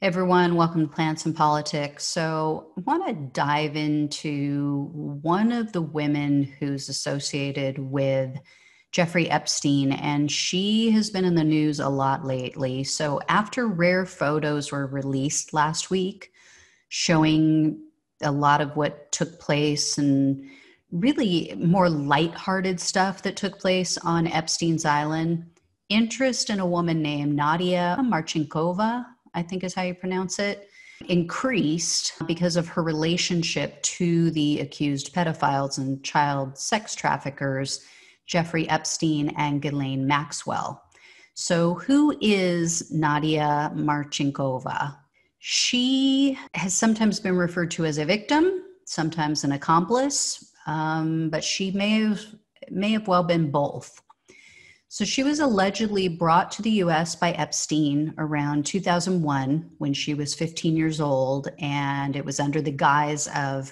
Hey everyone, welcome to Plants and Politics. So, I want to dive into one of the women who's associated with Jeffrey Epstein, and she has been in the news a lot lately. So, after rare photos were released last week showing a lot of what took place and really more lighthearted stuff that took place on Epstein's Island, interest in a woman named Nadia Marcinkova, I think is how you pronounce it, increased because of her relationship to the accused pedophiles and child sex traffickers, Jeffrey Epstein and Ghislaine Maxwell. So, who is Nadia Marcinkova? She has sometimes been referred to as a victim, sometimes an accomplice, but she may have well been both. So she was allegedly brought to the U.S. by Epstein around 2001 when she was 15 years old, and it was under the guise of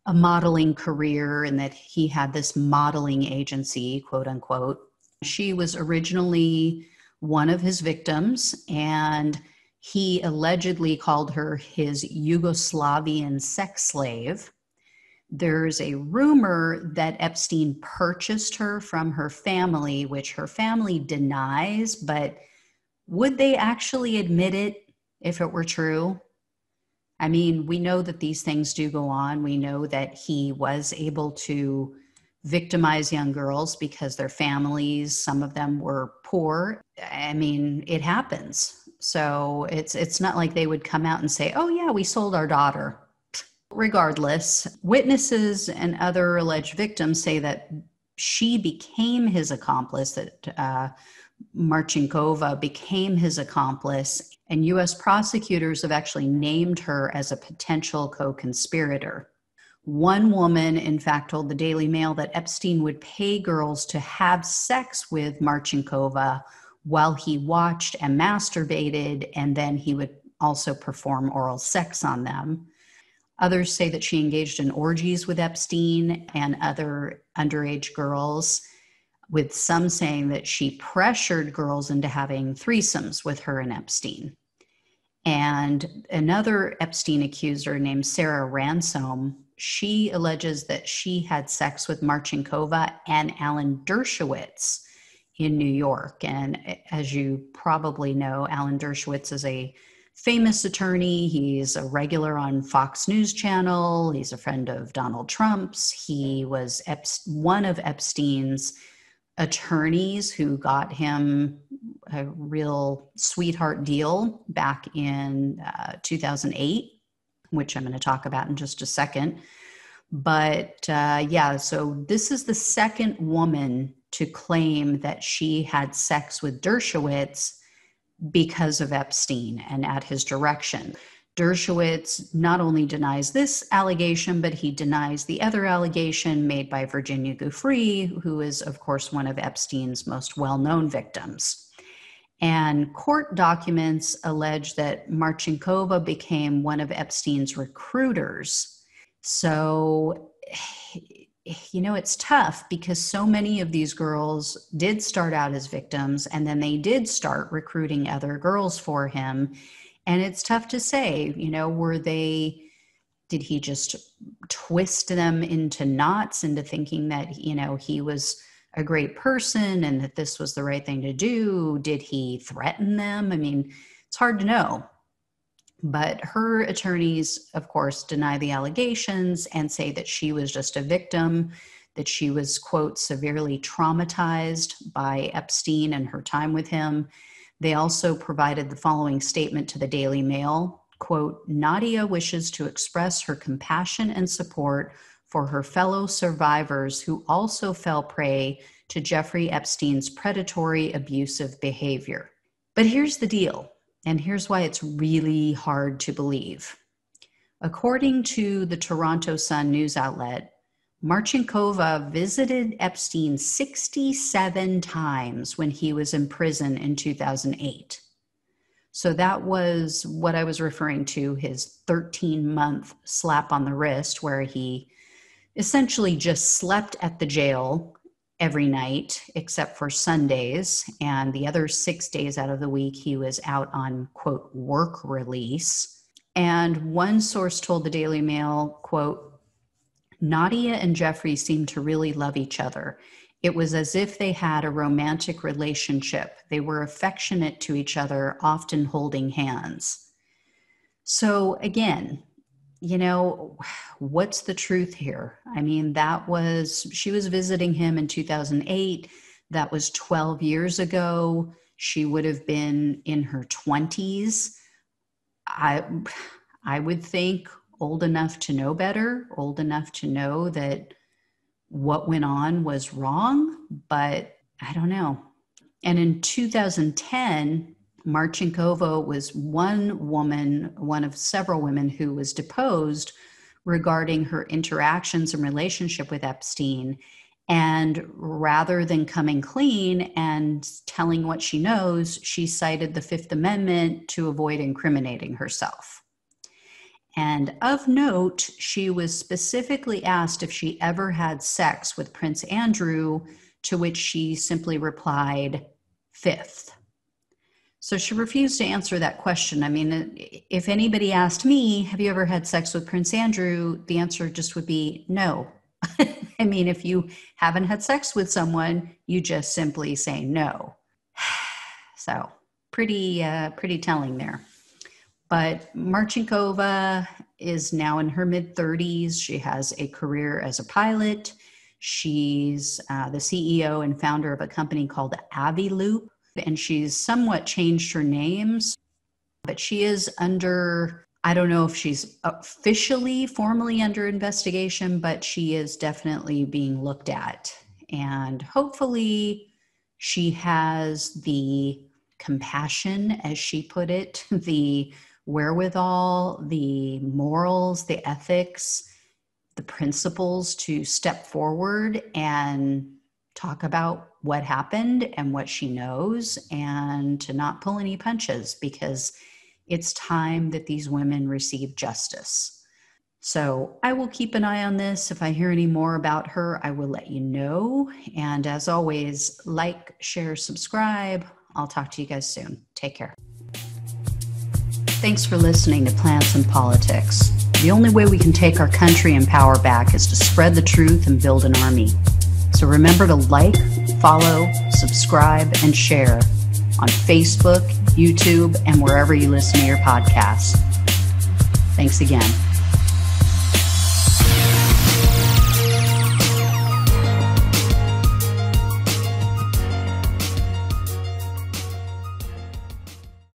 a modeling career and that he had this modeling agency, quote unquote. She was originally one of his victims, and he allegedly called her his Yugoslavian sex slave. There's a rumor that Epstein purchased her from her family, which her family denies, but would they actually admit it if it were true? I mean, we know that these things do go on. We know that he was able to victimize young girls because their families, some of them were poor. I mean, it happens. So it's not like they would come out and say, oh yeah, we sold our daughter. Regardless, witnesses and other alleged victims say that she became his accomplice, that Marcinkova became his accomplice, and U.S. prosecutors have actually named her as a potential co-conspirator. One woman, in fact, told the Daily Mail that Epstein would pay girls to have sex with Marcinkova while he watched and masturbated, and then he would also perform oral sex on them. Others say that she engaged in orgies with Epstein and other underage girls, with some saying that she pressured girls into having threesomes with her and Epstein. And another Epstein accuser named Sarah Ransom, she alleges that she had sex with Marcinkova and Alan Dershowitz in New York. And as you probably know, Alan Dershowitz is a famous attorney. He's a regular on Fox News Channel. He's a friend of Donald Trump's. He was one of Epstein's attorneys who got him a real sweetheart deal back in 2008, which I'm going to talk about in just a second. But yeah, so this is the second woman to claim that she had sex with Dershowitz because of Epstein and at his direction. Dershowitz not only denies this allegation, but he denies the other allegation made by Virginia Giuffre, who is, of course, one of Epstein's most well-known victims. And court documents allege that Marcinkova became one of Epstein's recruiters. So, you know, it's tough because so many of these girls did start out as victims and then they did start recruiting other girls for him. And it's tough to say, you know, did he just twist them into knots into thinking that, you know, he was a great person and that this was the right thing to do? Did he threaten them? I mean, it's hard to know. But her attorneys, of course, deny the allegations and say that she was just a victim, that she was, quote, severely traumatized by Epstein and her time with him. They also provided the following statement to the Daily Mail, quote, Nadia wishes to express her compassion and support for her fellow survivors who also fell prey to Jeffrey Epstein's predatory, abusive behavior. But here's the deal. And here's why it's really hard to believe. According to the Toronto Sun news outlet, Marcinkova visited Epstein 67 times when he was in prison in 2008. So that was what I was referring to, his 13-month slap on the wrist, where he essentially just slept at the jail every night except for Sundays. And the other 6 days out of the week, he was out on, quote, work release. And one source told the Daily Mail, quote, Nadia and Jeffrey seemed to really love each other. It was as if they had a romantic relationship. They were affectionate to each other, often holding hands. So again, you know, what's the truth here? I mean, she was visiting him in 2008. That was 12 years ago. She would have been in her 20s. I would think old enough to know better, old enough to know that what went on was wrong, but I don't know. And in 2010, Marcinkova was one of several women who was deposed regarding her interactions and relationship with Epstein. And rather than coming clean and telling what she knows, she cited the Fifth Amendment to avoid incriminating herself. And of note, she was specifically asked if she ever had sex with Prince Andrew, to which she simply replied, fifth. So she refused to answer that question. I mean, if anybody asked me, have you ever had sex with Prince Andrew? The answer just would be no. I mean, if you haven't had sex with someone, you just simply say no. So pretty telling there. But Marcinkova is now in her mid-30s. She has a career as a pilot. She's the CEO and founder of a company called Aviloop. And she's somewhat changed her names, but she is under, I don't know if she's formally under investigation, but she is definitely being looked at. And hopefully she has the compassion, as she put it, the wherewithal, the morals, the ethics, the principles to step forward and talk about what happened and what she knows, and to not pull any punches, because it's time that these women receive justice. So I will keep an eye on this. If I hear any more about her, I will let you know. And as always, like, share, subscribe. I'll talk to you guys soon. Take care. Thanks for listening to Plants and Politics. The only way we can take our country and power back is to spread the truth and build an army. So remember to like, follow, subscribe, and share on Facebook, YouTube, and wherever you listen to your podcasts. Thanks again.